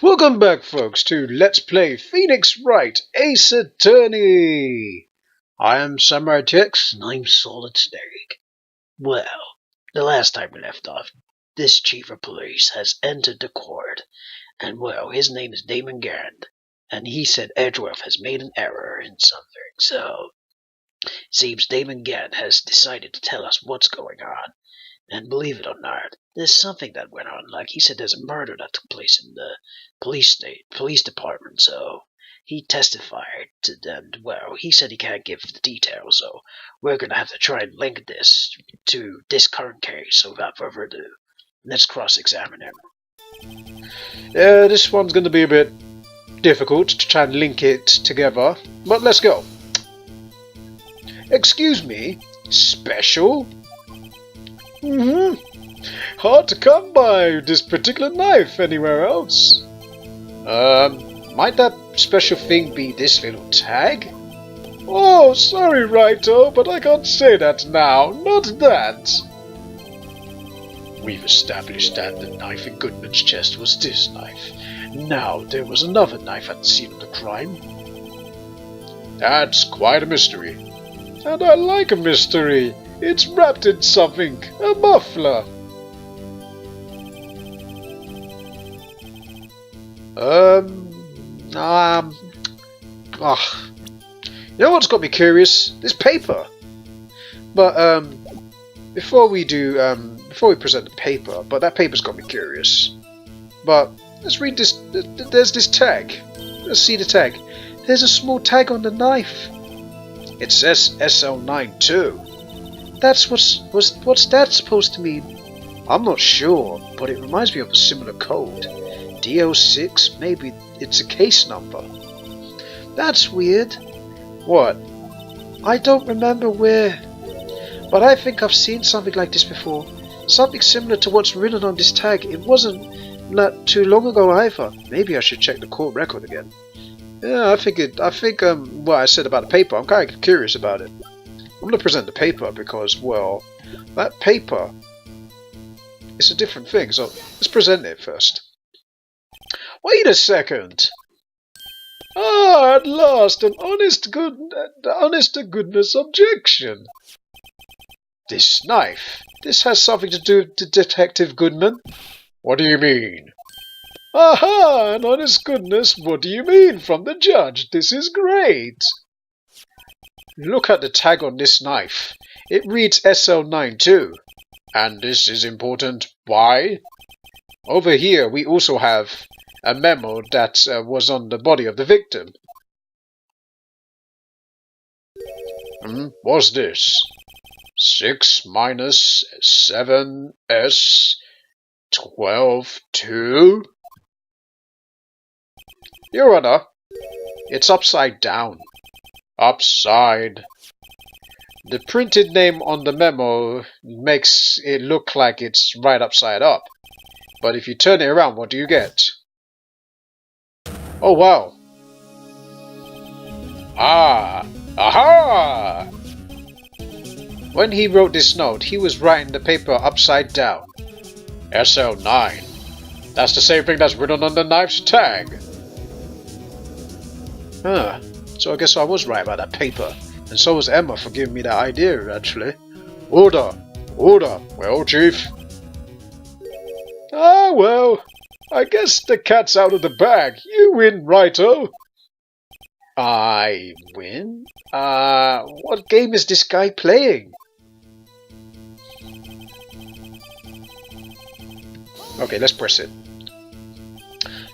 Welcome back, folks, to Let's Play Phoenix Wright Ace Attorney! I am SamuraiT-X, and I'm Solid Snake. Well, the last time we left off, this chief of police has entered the court, and well, his name is Damon Garand, and he said Edgeworth has made an error in something, so it seems Damon Garand has decided to tell us what's going on. And believe it or not, there's something that went on. Like he said, there's a murder that took place in the police department. So he testified to them. Well, he said he can't give the details. So we're gonna have to try and link this to this current case. So without further ado, let's cross-examine him. Yeah, this one's gonna be a bit difficult to try and link it together. But let's go. Excuse me, special? Hard to come by this particular knife anywhere else. Might that special thing be this little tag? Oh, sorry, Righto, but I can't say that now. Not that. We've established that the knife in Goodman's chest was this knife. Now, there was another knife at the scene of the crime. That's quite a mystery. And I like a mystery. It's wrapped in something, a muffler. You know what's got me curious? This paper. But before we present the paper, but that paper's got me curious. But let's read this. There's this tag. Let's see the tag. There's a small tag on the knife. It says SL9 too. What's that supposed to mean? I'm not sure, but it reminds me of a similar code. DO6, maybe it's a case number. That's weird. What? I don't remember where, but I think I've seen something like this before. Something similar to what's written on this tag. It wasn't not too long ago either. Maybe I should check the court record again. Yeah, I think what I said about the paper, I'm kind of curious about it. I'm going to present the paper because, well, that paper is a different thing, so let's present it first. Wait a second! Ah, at last, an honest to goodness objection! This knife, this has something to do with Detective Goodman? What do you mean? Aha, an honest goodness, what do you mean from the judge? This is great! Look at the tag on this knife. It reads SL9 too. And this is important. Why? Over here we also have a memo that was on the body of the victim. What's this? 6 minus 7s 12 2? Your Honor, it's upside down. Upside. The printed name on the memo makes it look like it's right upside up. But if you turn it around, what do you get? Oh wow. Ah. Aha! When he wrote this note, he was writing the paper upside down. SL9. That's the same thing that's written on the knife's tag. Huh. So I guess I was right about that paper. And so was Emma for giving me that idea, actually. Order! Order! Well, Chief? Ah, well, I guess the cat's out of the bag. You win, Righto! I win? What game is this guy playing? Okay, let's press it.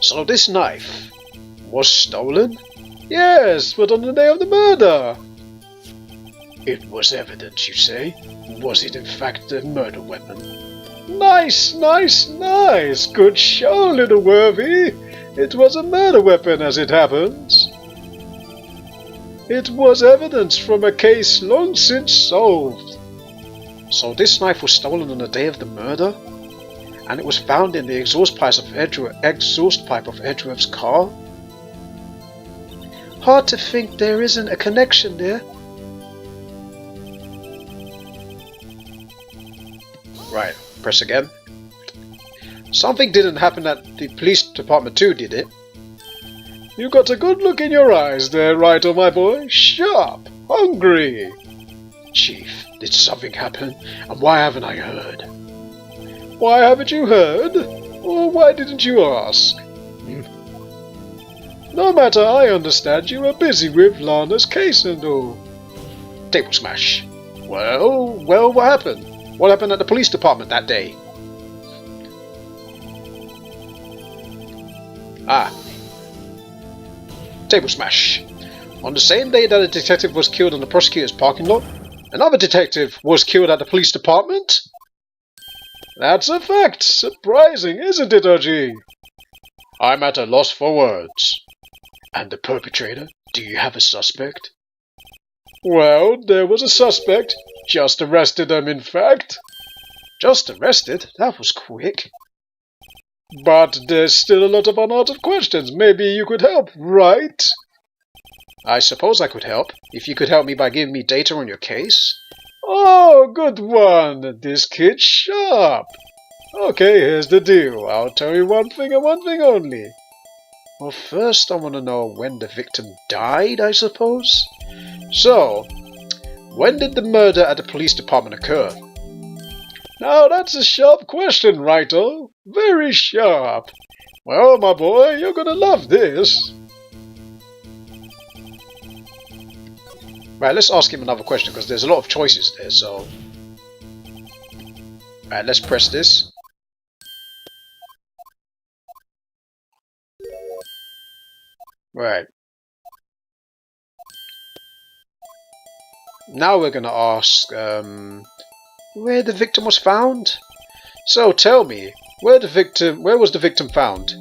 So this knife was stolen? Yes, but on the day of the murder. It was evidence, you say? Was it in fact a murder weapon? Nice, nice, nice! Good show, little Worthy! It was a murder weapon, as it happens. It was evidence from a case long since solved. So this knife was stolen on the day of the murder? And it was found in the exhaust pipe of Edgeworth's car? Hard to think there isn't a connection there. Right, press again. Something didn't happen at the police department too, did it? You got a good look in your eyes there, Wright, my boy. Sharp, hungry. Chief, did something happen? And why haven't I heard? Why haven't you heard? Or why didn't you ask? No matter, I understand you were busy with Lana's case and all. Table smash. Well, what happened? What happened at the police department that day? Table smash. On the same day that a detective was killed in the prosecutor's parking lot, another detective was killed at the police department? That's a fact. Surprising, isn't it, OG? I'm at a loss for words. And the perpetrator? Do you have a suspect? Well, there was a suspect. Just arrested them, in fact. Just arrested? That was quick. But there's still a lot of unanswered questions. Maybe you could help, right? I suppose I could help, if you could help me by giving me data on your case. Oh, good one. This kid's sharp. Okay, here's the deal. I'll tell you one thing and one thing only. Well, first I want to know when the victim died, I suppose. So, when did the murder at the police department occur? Now that's a sharp question, Righto. Very sharp. Well, my boy, you're gonna love this. Right, let's ask him another question because there's a lot of choices there, so... Right, let's press this. Right. Now we're gonna ask, where the victim was found? So tell me, where was the victim found?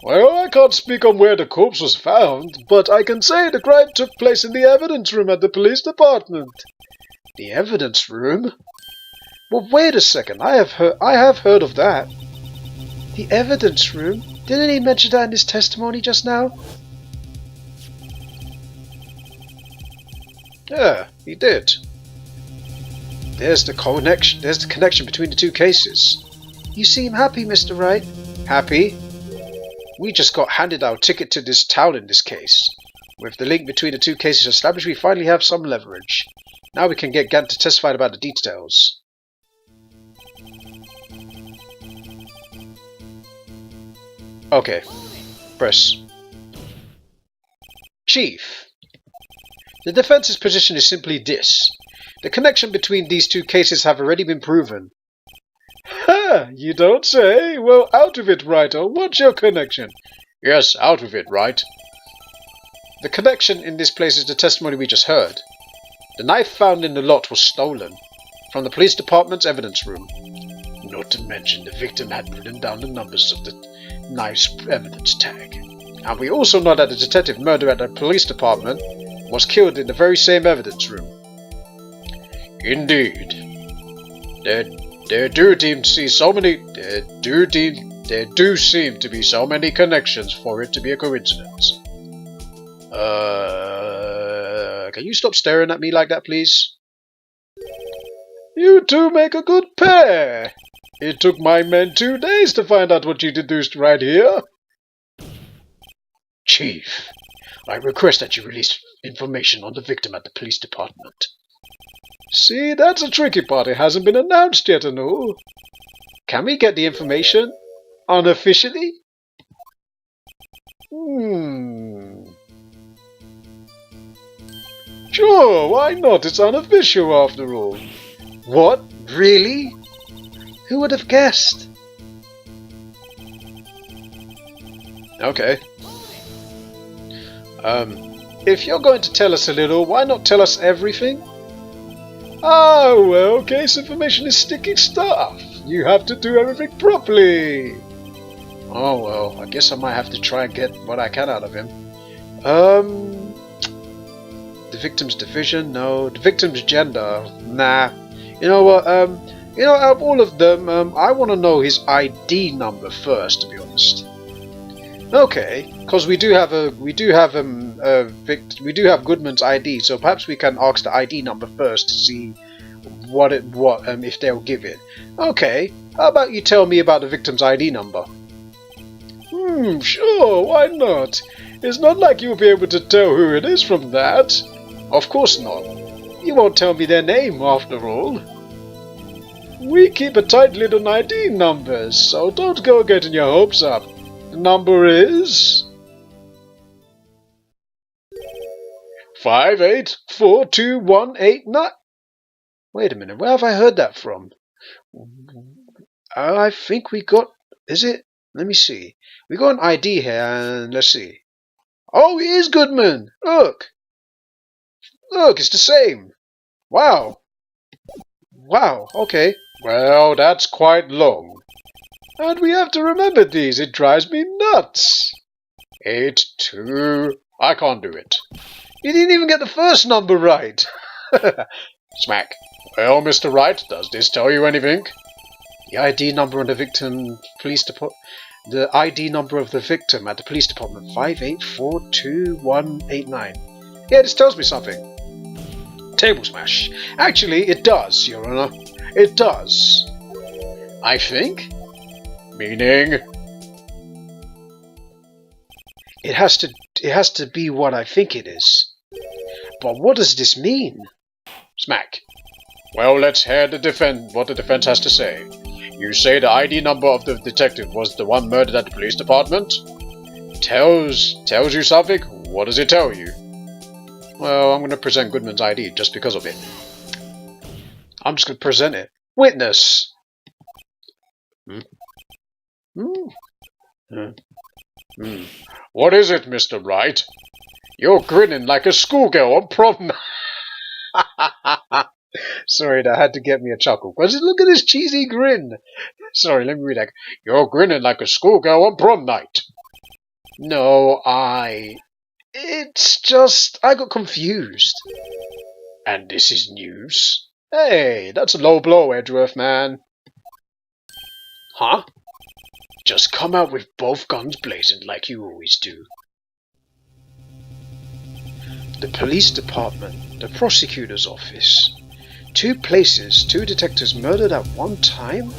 Well, I can't speak on where the corpse was found, but I can say the crime took place in the evidence room at the police department. The evidence room? Well, wait a second, I have heard of that. The evidence room? Didn't he mention that in his testimony just now? Yeah, he did. There's the connection between the two cases. You seem happy, Mr. Wright. Happy? We just got handed our ticket to this town in this case. With the link between the two cases established, we finally have some leverage. Now we can get Gant to testify about the details. Okay. Press. Chief. The defense's position is simply this. The connection between these two cases have already been proven. Ha! You don't say? Well, out with it, Writer. What's your connection? Yes, out with it, Wright. The connection in this place is the testimony we just heard. The knife found in the lot was stolen from the police department's evidence room. Not to mention the victim had written down the numbers of the knife's evidence tag. And we also know that the detective murdered at the police department was killed in the very same evidence room. Indeed. There do seem to be so many connections for it to be a coincidence. Can you stop staring at me like that, please? You two make a good pair. It took my men 2 days to find out what you deduced right here. Chief, I request that you release information on the victim at the police department. See, that's a tricky part. It hasn't been announced yet and all. Can we get the information unofficially? Sure, why not? It's unofficial after all. What? Really? Who would have guessed? Okay. If you're going to tell us a little, why not tell us everything? Ah, well, case information is sticky stuff. You have to do everything properly. Oh, well, I guess I might have to try and get what I can out of him. The victim's division? No. The victim's gender? Nah. You know what, out of all of them, I want to know his ID number first, to be honest. Okay, because we do have Goodman's ID, so perhaps we can ask the ID number first to see if they'll give it. Okay, How about you tell me about the victim's ID number? Sure, why not? It's not like you'll be able to tell who it is from that. Of course not. You won't tell me their name, after all. We keep a tight lid on ID numbers, so don't go getting your hopes up. The number is 5842189. Wait a minute, where have I heard that from? I think we got... Is it? Let me see. We got an ID here, and let's see. Oh, it is Goodman! Look! Look, it's the same! Wow! Wow, okay. Well, that's quite long. And we have to remember these, it drives me nuts. 82... I can't do it. You didn't even get the first number right! Smack. Well, Mr. Wright, does this tell you anything? The ID number on the victim police department. The ID number of the victim at the police department, 5842189. Yeah, this tells me something. Table smash. Actually, it does, Your Honor. It does. I think. Meaning? It has to be what I think it is. But what does this mean? Smack. Well, let's hear what the defense has to say. You say the ID number of the detective was the one murdered at the police department? Tells you something? What does it tell you? Well, I'm going to present Goodman's ID just because of it. I'm just going to present it. Witness! What is it, Mr. Wright? You're grinning like a schoolgirl on prom night. Sorry, that had to get me a chuckle. Because look at this cheesy grin. Sorry, let me read that. You're grinning like a schoolgirl on prom night. No, It's just... I got confused. And this is news? Hey, that's a low blow, Edgeworth, man. Huh? Just come out with both guns blazing like you always do. The police department, the prosecutor's office. 2 places, 2 detectives murdered at one time?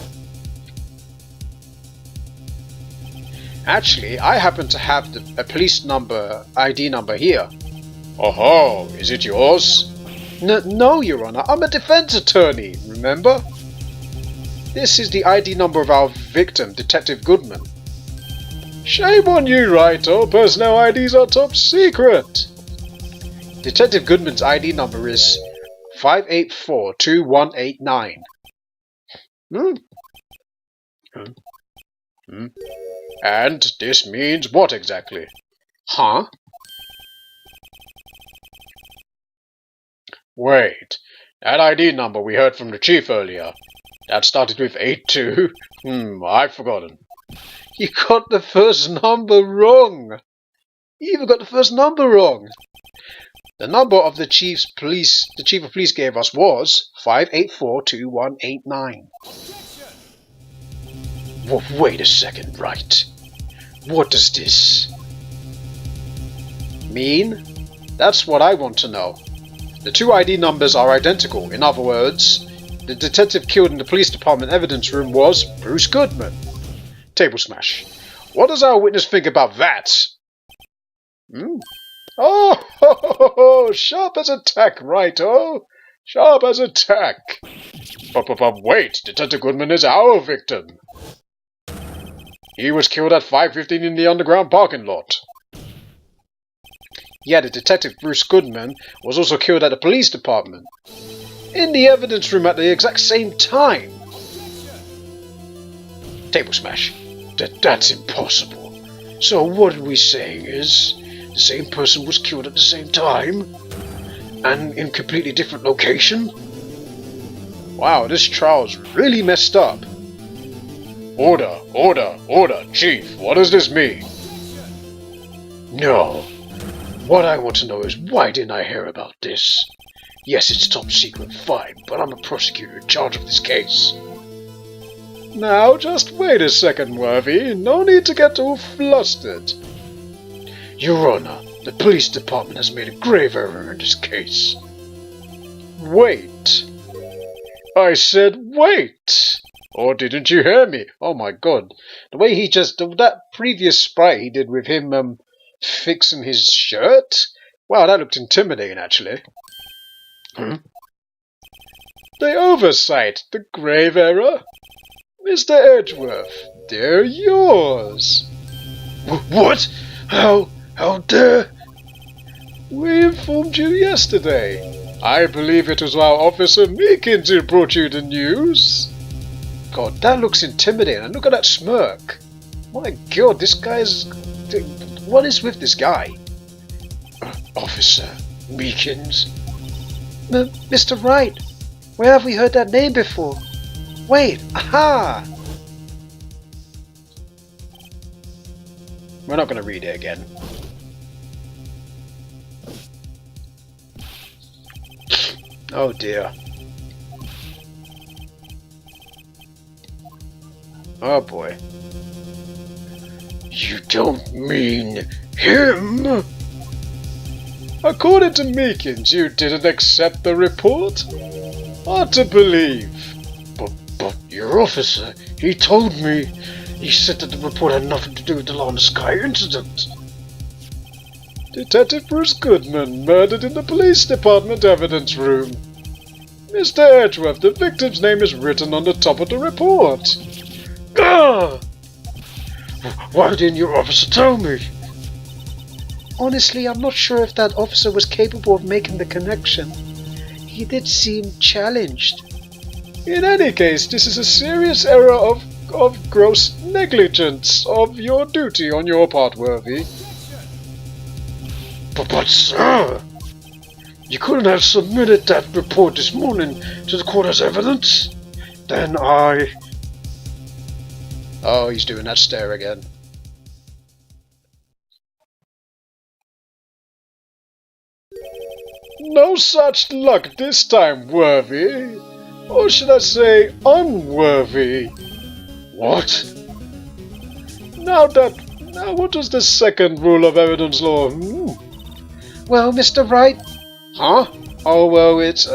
Actually, I happen to have a police ID number here. Oh, is it yours? No, Your Honor, I'm a defense attorney, remember? This is the ID number of our victim, Detective Goodman. Shame on you, Wright. All personnel IDs are top secret. Detective Goodman's ID number is 5842189. And this means what exactly? Huh? Wait, that ID number we heard from the chief earlier, that started with 82? I've forgotten. You got the first number wrong! You even got the first number wrong! The number of the chief of police gave us was 5842189. Well, wait a second, Wright. What does this mean? That's what I want to know. The 2 ID numbers are identical. In other words, the detective killed in the police department evidence room was Bruce Goodman. Table smash. What does our witness think about that? Oh, sharp as a tack, Wright-o. Sharp as a tack. But wait, Detective Goodman is our victim. He was killed at 5:15 in the underground parking lot. Yeah, the detective Bruce Goodman was also killed at the police department. In the evidence room at the exact same time. Table smash. That's impossible. So what are we saying is the same person was killed at the same time? And in completely different location? Wow, this trial's really messed up. Order, Chief, what does this mean? No. What I want to know is why didn't I hear about this? Yes, it's top secret, fine, but I'm a prosecutor in charge of this case. Now, just wait a second, Worthy. No need to get too flustered. Your Honor, the police department has made a grave error in this case. Wait. I said wait. Or didn't you hear me? Oh my god. The way he just... That previous sprite he did with him fixing his shirt? Wow, that looked intimidating, actually. The oversight. The grave error. Mr. Edgeworth, they're yours. What? How dare? We informed you yesterday. I believe it was our Officer Meekins who brought you the news. God, that looks intimidating. And look at that smirk. My god, this guy's... What is with this guy? Officer Meekins? Mr. Wright, where have we heard that name before? Wait, aha! We're not going to read it again. Oh dear. Oh boy. You don't mean him? According to Meekins, you didn't accept the report? Hard to believe. But your officer, he told me. He said that the report had nothing to do with the Lana Sky incident. Detective Bruce Goodman murdered in the police department evidence room. Mr. Edgeworth, the victim's name is written on the top of the report. Ah! Why didn't your officer tell me? Honestly, I'm not sure if that officer was capable of making the connection. He did seem challenged. In any case, this is a serious error of gross negligence of your duty on your part, Worthy. But sir, you couldn't have submitted that report this morning to the court as evidence? Then I... Oh, he's doing that stare again. No such luck this time, Worthy. Or should I say, unworthy. What? Now what was the second rule of evidence law? Well, Mr. Wright... Huh? Oh, well, it's,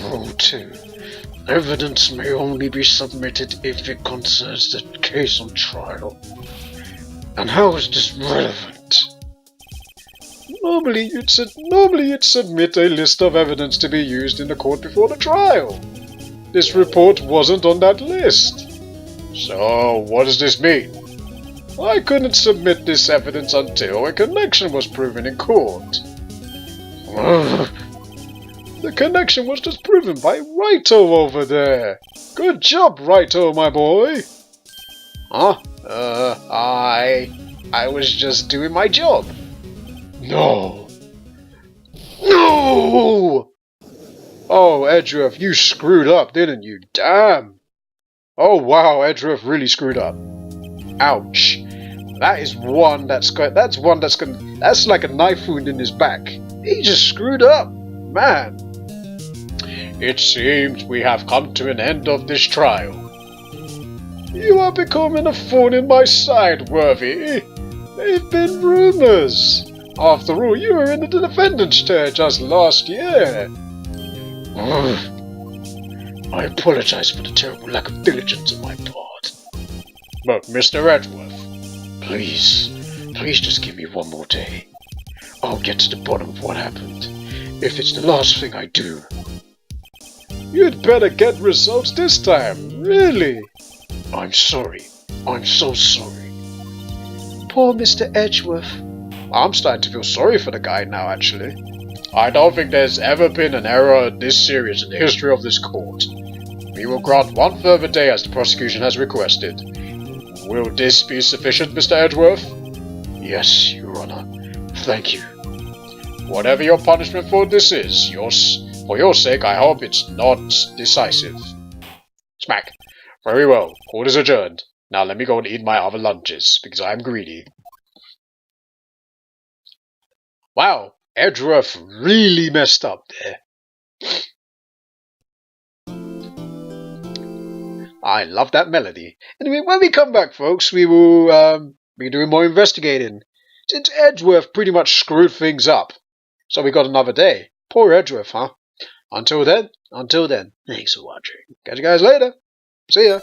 Rule 2. Evidence may only be submitted if it concerns the case on trial. And how is this relevant? Normally you'd submit a list of evidence to be used in the court before the trial. This report wasn't on that list. So what does this mean? I couldn't submit this evidence until a connection was proven in court. The connection was just proven by Wright-O over there. Good job, Wright-O, my boy. Huh? I was just doing my job. No. No! Oh, Edgeworth, you screwed up, didn't you? Damn. Oh, wow, Edgeworth really screwed up. Ouch. That's like a knife wound in his back. He just screwed up. Man. It seems we have come to an end of this trial. You are becoming a thorn in my side, Worthy. They've been rumors. After all, you were in the defendant's chair just last year. I apologize for the terrible lack of diligence on my part. But, Mr. Edgeworth, please just give me one more day. I'll get to the bottom of what happened, if it's the last thing I do. You'd better get results this time, really. I'm sorry. I'm so sorry. Poor Mr. Edgeworth. I'm starting to feel sorry for the guy now, actually. I don't think there's ever been an error this serious in the history of this court. We will grant one further day as the prosecution has requested. Will this be sufficient, Mr. Edgeworth? Yes, Your Honor. Thank you. Whatever your punishment for this is, for your sake, I hope it's not decisive. Smack. Very well. Court is adjourned. Now let me go and eat my other lunches, because I am greedy. Wow, Edgeworth really messed up there. I love that melody. Anyway, when we come back, folks, we will be doing more investigating. Since Edgeworth pretty much screwed things up. So we got another day. Poor Edgeworth, huh? Until then, thanks for watching. Catch you guys later. See ya.